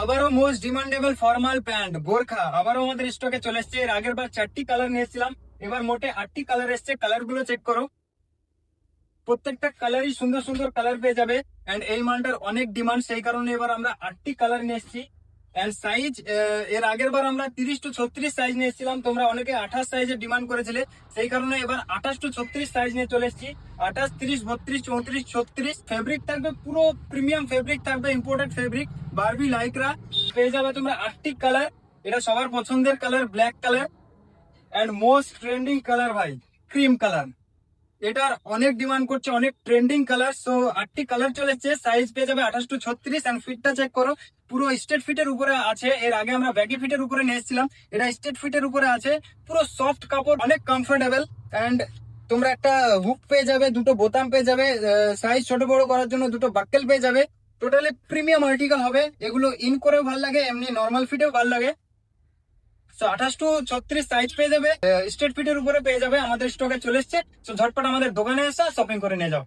আবারও most demandable formal pant বোরখা আবারও আমাদের স্টকে চলে এসছে। এর আগের বার 4টি কালার নিয়েছিলাম, এবার মোটে 8টি কালার এসছে। কালার গুলো চেক করো, প্রত্যেকটা কালারই সুন্দর সুন্দর কালার পেয়ে যাবে। এন্ড এই মালটার অনেক ডিমান্ড, সেই কারণে এবার আমরা 8টি কালার নিয়ে এসেছি। এন্ড সাইজ, এর আগের বার আমরা 30-36 সাইজ নিয়ে এসেছিলাম, তোমরা অনেকে 28 সাইজের ডিমান্ড করেছিলে, সেই কারণে এবার 28-36 সাইজ নিয়ে চলে এসেছি। 28, 30, 32, 34, 36 ফেব্রিক থাকবে, পুরো প্রিমিয়াম ফেব্রিক থাকবে, ইম্পোর্টেড ফেব্রিক, বারবি লাইকরা পেয়ে যাবে তোমরা 8টি কালার। এটা সবার পছন্দের colour, black colour. And most trending colour ভাই, ক্রিম কালার। এটার অনেক ডিমান্ড করছে, অনেক ট্রেন্ডিং কালার। সো 8টি কালার চলে এসেছে, সাইজ পেয়ে যাবে 28-36। এন্ড ফিটটা চেক করো, পুরো স্ট্রেট ফিটের উপরে আছে। এর আগে আমরা ব্যাগি ফিটের উপরে নিয়ে এসেছিলাম, এটা স্ট্রেট ফিটের উপরে আছে। পুরো সফট কাপড়, অনেক কমফোর্টেবল। এন্ড তোমরা একটা হুক পেয়ে যাবে, দুটো বোতাম পেয়ে যাবে, সাইজ ছোট বড় করার জন্য দুটো বাক্কেল পেয়ে যাবে। টোটালি প্রিমিয়াম আর্টিকেল হবে এগুলো। ইন করেও ভালো লাগে, এমনি নর্মাল ফিটেও ভালো লাগে। 28-36 সাইজ পেয়ে যাবে, স্ট্রেট ফিটের উপরে পেয়ে যাবে, আমাদের স্টকে চলে এসছে। তো ঝটপট আমাদের দোকানে এসে শপিং করে নিয়ে যাও।